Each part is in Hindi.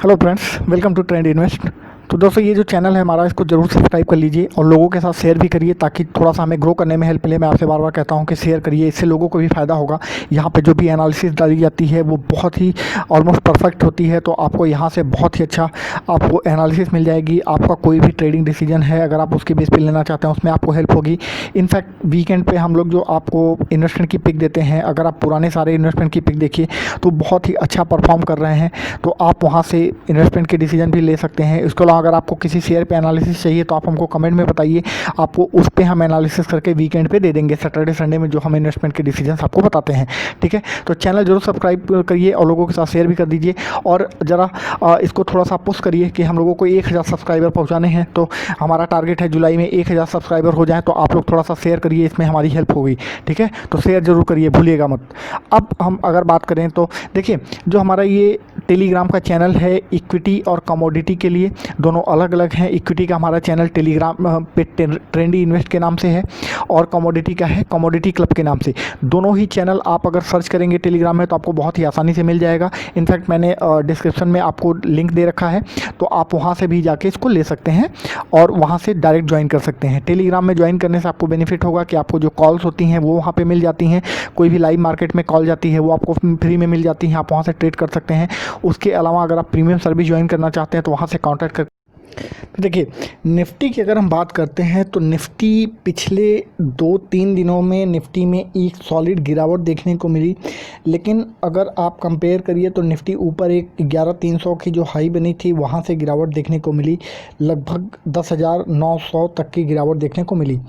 Hello friends, welcome to Trend Invest. तो दोस्तों, ये जो चैनल है हमारा, इसको जरूर सब्सक्राइब कर लीजिए और लोगों के साथ शेयर भी करिए ताकि थोड़ा सा हमें ग्रो करने में हेल्प मिले। मैं आपसे बार बार कहता हूँ कि शेयर करिए, इससे लोगों को भी फ़ायदा होगा। यहाँ पे जो भी एनालिसिस डाली जाती है वो बहुत ही ऑलमोस्ट परफेक्ट होती है, तो आपको यहाँ से बहुत ही अच्छा आपको एनालिसिस मिल जाएगी। आपका कोई भी ट्रेडिंग डिसीजन है, अगर आप उसके बेस पे लेना चाहते हैं, उसमें आपको हेल्प होगी। इनफैक्ट वीकेंड पे हम लोग जो आपको इन्वेस्टमेंट की पिक देते हैं, अगर आप पुराने सारे इन्वेस्टमेंट की पिक देखिए तो बहुत ही अच्छा परफॉर्म कर रहे हैं, तो आप वहाँ से इन्वेस्टमेंट के डिसीजन भी ले सकते हैं। इसके अलावा अगर आपको किसी शेयर पे एनालिसिस चाहिए तो आप हमको कमेंट में बताइए, आपको उस पे हम एनालिसिस करके वीकेंड पे दे देंगे, सैटरडे संडे में जो हम इन्वेस्टमेंट के डिसीजन आपको बताते हैं। ठीक है, तो चैनल जरूर सब्सक्राइब करिए और लोगों के साथ शेयर भी कर दीजिए। और ज़रा इसको थोड़ा सा पुश करिए कि हम लोगों को 1000 सब्सक्राइबर पहुँचाने हैं। तो हमारा टारगेट है जुलाई में 1000 सब्सक्राइबर हो जाए, तो आप लोग थोड़ा सा शेयर करिए, इसमें हमारी हेल्प होगी। ठीक है, तो शेयर जरूर करिए, भूलिएगा मत। अब हम अगर बात करें तो देखिए, जो हमारा ये टेलीग्राम का चैनल है इक्विटी और कमोडिटी के लिए, दोनों अलग अलग हैं। इक्विटी का हमारा चैनल टेलीग्राम पे ट्रेंडी इन्वेस्ट के नाम से है और कमोडिटी का है कमोडिटी क्लब के नाम से। दोनों ही चैनल आप अगर सर्च करेंगे टेलीग्राम में तो आपको बहुत ही आसानी से मिल जाएगा। इनफैक्ट मैंने डिस्क्रिप्शन में आपको लिंक दे रखा है, तो आप वहाँ से भी जाके इसको ले सकते हैं और वहाँ से डायरेक्ट ज्वाइन कर सकते हैं। टेलीग्राम में ज्वाइन करने से आपको बेनिफिट होगा कि आपको जो कॉल्स होती हैं वो वहाँ पे मिल जाती हैं। कोई भी लाइव मार्केट में कॉल जाती है वो आपको फ्री में मिल जाती है, आप वहाँ से ट्रेड कर सकते हैं। उसके अलावा अगर आप प्रीमियम सर्विस ज्वाइन करना चाहते हैं तो वहाँ से कॉन्टैक्ट कर। तो देखिए, निफ्टी की अगर हम बात करते हैं तो निफ्टी पिछले 2-3 दिनों में निफ्टी में एक सॉलिड गिरावट देखने को मिली, लेकिन अगर आप कंपेयर करिए तो निफ्टी ऊपर एक 11300 की जो हाई बनी थी वहाँ से गिरावट देखने को मिली, लगभग 10,900 तक की गिरावट देखने को मिली।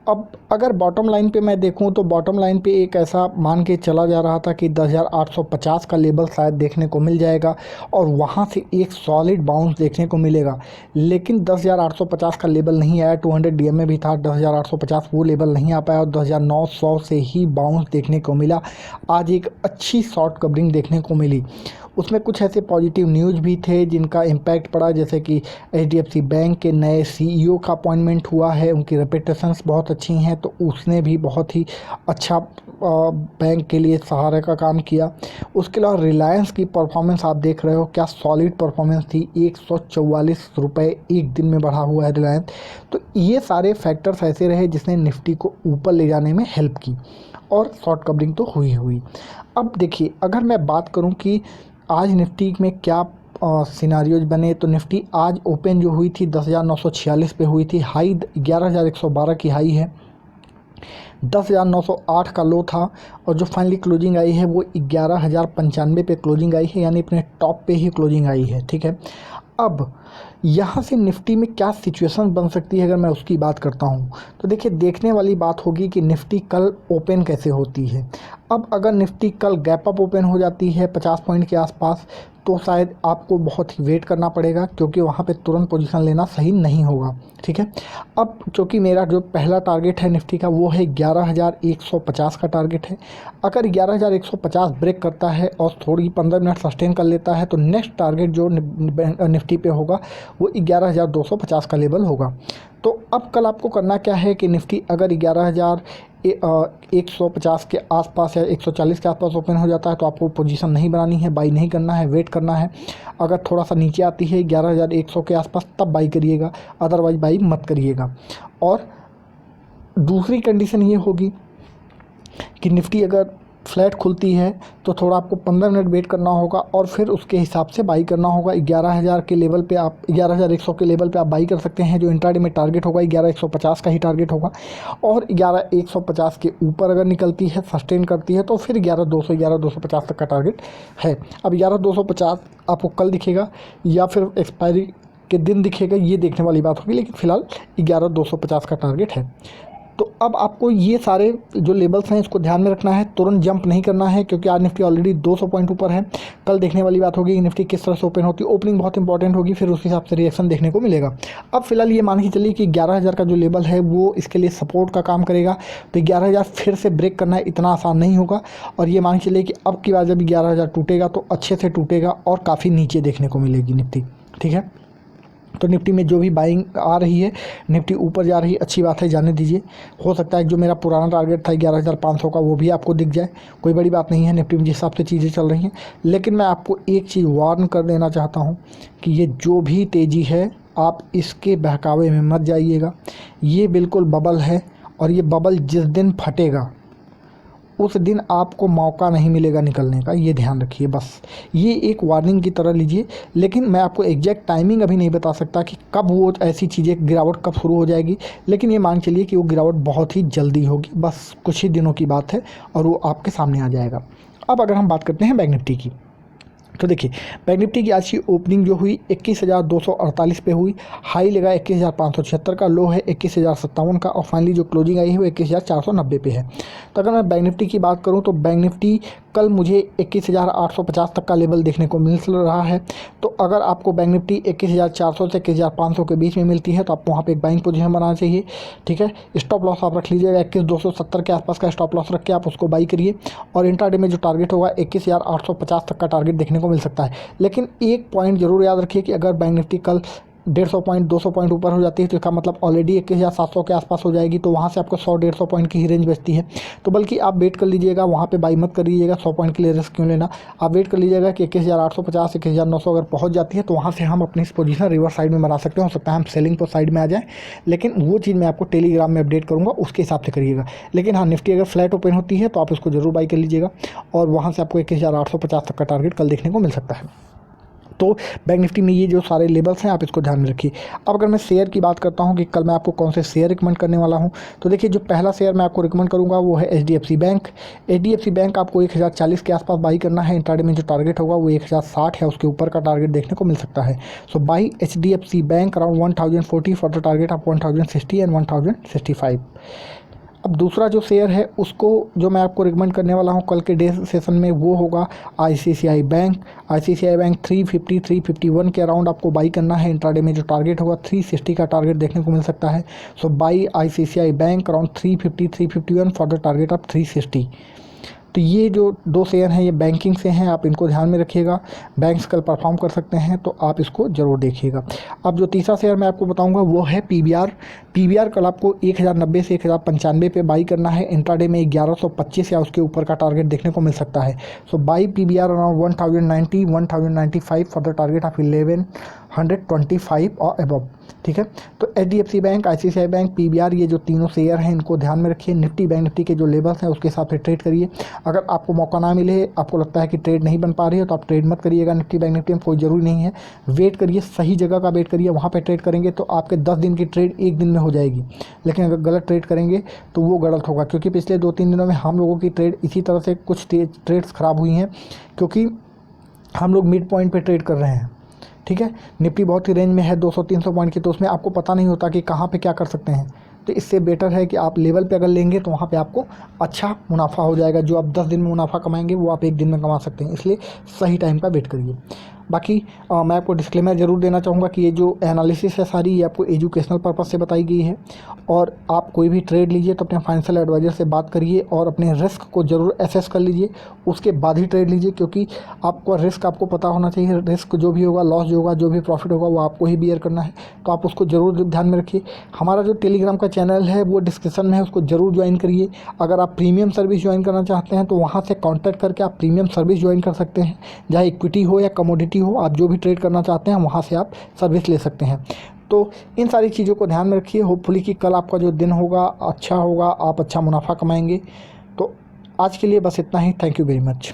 अब अगर बॉटम लाइन पे मैं देखूं तो बॉटम लाइन पे एक ऐसा मान के चला जा रहा था कि 10,850 का लेवल शायद देखने को मिल जाएगा और वहां से एक सॉलिड बाउंस देखने को मिलेगा, लेकिन 10,850 का लेवल नहीं आया। 200 डीएम में भी था 10,850, वो लेवल नहीं आ पाया और 10,900 से ही बाउंस देखने को मिला। आज एक अच्छी शॉर्ट कवरिंग देखने को मिली, उसमें कुछ ऐसे पॉजिटिव न्यूज़ भी थे जिनका इम्पैक्ट पड़ा, जैसे कि एचडीएफसी बैंक के नए सीईओ का अपॉइंटमेंट हुआ है, उनकी रेपुटेशंस बहुत अच्छी हैं, तो उसने भी बहुत ही अच्छा बैंक के लिए सहारे का काम किया। उसके अलावा रिलायंस की परफॉर्मेंस आप देख रहे हो, क्या सॉलिड परफॉर्मेंस थी। 144 रुपये एक दिन में बढ़ा हुआ है रिलायंस। तो ये सारे फैक्टर्स ऐसे रहे जिसने निफ्टी को ऊपर ले जाने में हेल्प की और शॉर्ट कवरिंग तो हुई। अब देखिए, अगर मैं बात करूं कि आज निफ्टी में क्या सिनारियोज बने, तो निफ्टी आज ओपन जो हुई थी 10,946 पे हुई थी, हाई 11,112 की हाई है, 10,908 का लो था और जो फाइनली क्लोजिंग आई है वो 11,095 पे क्लोजिंग आई है, यानी अपने टॉप पे ही क्लोजिंग आई है। ठीक है, अब यहाँ से निफ्टी में क्या सिचुएशन बन सकती है अगर मैं उसकी बात करता हूँ तो देखिए, देखने वाली बात होगी कि निफ्टी कल ओपन कैसे होती है। अब अगर निफ्टी कल गैप अप ओपन हो जाती है 50 पॉइंट के आसपास, तो शायद आपको बहुत ही वेट करना पड़ेगा, क्योंकि वहाँ पे तुरंत पोजीशन लेना सही नहीं होगा। ठीक है, अब चूँकि मेरा जो पहला टारगेट है निफ्टी का वो है 11,150 का टारगेट है। अगर 11,150 ब्रेक करता है और थोड़ी 15 मिनट सस्टेन कर लेता है तो नेक्स्ट टारगेट जो निफ्टी पे होगा वो 11,250 का लेवल होगा। तो अब कल आपको करना क्या है कि निफ्टी अगर 11,150 के आसपास या 140 के आसपास ओपन हो जाता है तो आपको पोजीशन नहीं बनानी है, बाई नहीं करना है, वेट करना है। अगर थोड़ा सा नीचे आती है 11,100 के आसपास तब बाई करिएगा, अदरवाइज बाई मत करिएगा। और दूसरी कंडीशन ये होगी कि निफ्टी अगर फ्लैट खुलती है तो थोड़ा आपको 15 मिनट वेट करना होगा और फिर उसके हिसाब से बाई करना होगा। 11,000 के लेवल पे आप 11,100 के लेवल पे आप बाई कर सकते हैं। जो इंट्राडे में टारगेट होगा 11,150 का ही टारगेट होगा, और 11,150 के ऊपर अगर निकलती है, सस्टेन करती है, तो फिर 11,200 11,250 तक का टारगेट है। अब 11,250 आपको कल दिखेगा या फिर एक्सपायरी के दिन दिखेगा, ये देखने वाली बात होगी, लेकिन फिलहाल 11,250 का टारगेट है। तो अब आपको ये सारे जो लेवल्स हैं इसको ध्यान में रखना है, तुरंत जंप नहीं करना है, क्योंकि आज निफ्टी ऑलरेडी 200 पॉइंट ऊपर है। कल देखने वाली बात होगी कि निफ्टी किस तरह से ओपन होती है, ओपनिंग बहुत इंपॉर्टेंट होगी, फिर उस हिसाब से रिएक्शन देखने को मिलेगा। अब फिलहाल ये मान के चलिए कि 11,000 का जो लेवल है वो इसके लिए सपोर्ट का काम करेगा, तो 11,000 फिर से ब्रेक करना इतना आसान नहीं होगा। और ये मान के चलिए कि अब की बार जब 11,000 टूटेगा तो अच्छे से टूटेगा और काफ़ी नीचे देखने को मिलेगी निफ्टी। ठीक है, तो निफ्टी में जो भी बाइंग आ रही है, निफ्टी ऊपर जा रही है, अच्छी बात है, जाने दीजिए। हो सकता है जो मेरा पुराना टारगेट था 11,500 का वो भी आपको दिख जाए, कोई बड़ी बात नहीं है। निफ्टी में जिस हिसाब से चीज़ें चल रही हैं, लेकिन मैं आपको एक चीज़ वार्न कर देना चाहता हूँ कि ये जो भी तेज़ी है आप इसके बहकावे में मत जाइएगा। ये बिल्कुल बबल है और ये बबल जिस दिन फटेगा उस दिन आपको मौका नहीं मिलेगा निकलने का, ये ध्यान रखिए। बस ये एक वार्निंग की तरह लीजिए। लेकिन मैं आपको एग्जैक्ट टाइमिंग अभी नहीं बता सकता कि कब वो ऐसी चीज़ें गिरावट कब शुरू हो जाएगी, लेकिन ये मान चलिए कि वो गिरावट बहुत ही जल्दी होगी, बस कुछ ही दिनों की बात है और वो आपके सामने आ जाएगा। अब अगर हम बात करते हैं बैंक निफ्टी की, तो देखिए बैंक निफ्टी की आज की ओपनिंग जो हुई 21,248 पे हुई, हाई लगा 21,576 का, लो है 21,057 का, और फाइनली जो क्लोजिंग आई है वो 21,490 पे है। तो अगर मैं बैंक निफ्टी की बात करूं तो बैंक निफ्टी कल मुझे 21,850 तक का लेवल देखने को मिल रहा है। तो अगर आपको बैंक निफ्टी 21,400 से 21,500 के बीच में मिलती है तो आपको वहाँ पे एक बाइंग पोजीशन बनाना चाहिए, ठीक है। स्टॉप लॉस आप रख लीजिएगा 21,270 के आसपास का स्टॉप लॉस रख के आप उसको बाई करिए, और इंट्राडे में जो टारगेट होगा 21,850 तक का टारगेट देखने को मिल सकता है। लेकिन एक पॉइंट जरूर याद रखिए कि अगर बैंक निफ्टी कल 150 पॉइंट 200 पॉइंट ऊपर हो जाती है तो इसका मतलब ऑलरेडी 21,700 के आसपास हो जाएगी, तो वहाँ से आपको 100-150 पॉइंट की ही रेंज बचती है। तो बल्कि आप वेट कर लीजिएगा, वहाँ पे बाई मत कर लीजिएगा, 100 पॉइंट के लिए रिस्क क्यों लेना। आप वेट कर लीजिएगा कि 21,850 21,900 अगर पहुँच जाती है तो वहाँ से हम अपनी पोजीशन रिवर्स साइड में बना सकते हैं। हो सकता है हम सेलिंग पर साइड में आ जाए, लेकिन वो चीज़ मैं आपको टेलीग्राम में अपडेट करूँगा, उसके हिसाब से करिएगा। लेकिन हाँ, निफ्टी अगर फ्लैट ओपन होती है तो आप इसको जरूर बाई कर लीजिएगा, और वहाँ से आपको 21,850 तक का टारगेट कल देखने को मिल सकता है। तो बैंक निफ्टी में ये जो सारे लेवल्स हैं आप इसको ध्यान में रखिए। अब अगर मैं शेयर की बात करता हूँ कि कल मैं आपको कौन से शेयर रिकमेंड करने वाला हूँ, तो देखिए जो पहला शेयर मैं आपको रिकमेंड करूँगा वो है HDFC बैंक। HDFC बैंक आपको 1,040 के आसपास बाई करना है। इंट्राडे में जो टारगेट होगा वो 1,060 है, उसके ऊपर का टारगेट देखने को मिल सकता है। So buy HDFC bank around 1,040 for the target of 1,060 and 1,065। अब दूसरा जो शेयर है उसको जो मैं आपको रिकमेंड करने वाला हूँ कल के डे सेशन में वो होगा ICICI बैंक। ICICI बैंक 350 351 के अराउंड आपको बाई करना है। इंट्राडे में जो टारगेट होगा 360 का टारगेट देखने को मिल सकता है। So buy ICICI bank around 350 351 for the target of 360। तो ये जो दो शेयर हैं ये बैंकिंग से हैं, आप इनको ध्यान में रखिएगा। बैंक्स कल परफॉर्म कर सकते हैं तो आप इसको ज़रूर देखिएगा। अब जो तीसरा शेयर मैं आपको बताऊंगा वो है PBR कल आपको 1,090 से 1,095 पे बाई करना है। इंट्राडे में 1,125 या उसके ऊपर का टारगेट देखने को मिल सकता है। So buy PBR around 1,090 1,095 for the target of 1,125 और अबव, ठीक है। तो HDFC bank, ICICI bank, PBR ये जो तीनों शेयर हैं इनको ध्यान में रखिए। निफ्टी बैंक निफ्टी के जो लेवल्स हैं उसके हिसाब से ट्रेड करिए। अगर आपको मौका ना मिले, आपको लगता है कि ट्रेड नहीं बन पा रही है तो आप ट्रेड मत करिएगा निफ्टी बैंक निफ्टी में, कोई ज़रूरी नहीं है। वेट करिए, सही जगह का वेट करिए, वहाँ पे ट्रेड करेंगे तो आपके 10 दिन की ट्रेड एक दिन में हो जाएगी। लेकिन अगर गलत ट्रेड करेंगे तो वो गलत होगा, क्योंकि पिछले 2-3 दिनों में हम लोगों की ट्रेड इसी तरह से कुछ ट्रेड्स ख़राब हुई हैं, क्योंकि हम लोग मिड पॉइंट पर ट्रेड कर रहे हैं, ठीक है। निफ्टी बहुत ही रेंज में है 200-300 पॉइंट की, तो उसमें आपको पता नहीं होता कि कहाँ पे क्या कर सकते हैं। तो इससे बेटर है कि आप लेवल पे अगर लेंगे तो वहाँ पे आपको अच्छा मुनाफा हो जाएगा। जो आप 10 दिन में मुनाफा कमाएंगे वो आप एक दिन में कमा सकते हैं, इसलिए सही टाइम का वेट करिए। बाकी मैं आपको डिस्क्लेमर ज़रूर देना चाहूँगा कि ये जो एनालिसिस है सारी ये आपको एजुकेशनल पर्पस से बताई गई है, और आप कोई भी ट्रेड लीजिए तो अपने फाइनेंशियल एडवाइज़र से बात करिए और अपने रिस्क को ज़रूर एसेस कर लीजिए, उसके बाद ही ट्रेड लीजिए। क्योंकि आपको रिस्क आपको पता होना चाहिए, रिस्क जो भी होगा, लॉस जो होगा, जो भी प्रॉफिट होगा वो आपको ही बियर करना है, तो आप उसको ज़रूर ध्यान में रखिए। हमारा जो टेलीग्राम का चैनल है वो डिस्क्रिप्शन में है, उसको ज़रूर ज्वाइन करिए। अगर आप प्रीमियम सर्विस ज्वाइन करना चाहते हैं तो वहाँ से कॉन्टैक्ट करके आप प्रीमियम सर्विस ज्वाइन कर सकते हैं, चाहे इक्विटी हो या कमोडिटी हो, आप जो भी ट्रेड करना चाहते हैं वहाँ से आप सर्विस ले सकते हैं। तो इन सारी चीज़ों को ध्यान में रखिए। होपफुली कि कल आपका जो दिन होगा अच्छा होगा, आप अच्छा मुनाफा कमाएंगे। तो आज के लिए बस इतना ही। Thank you very much.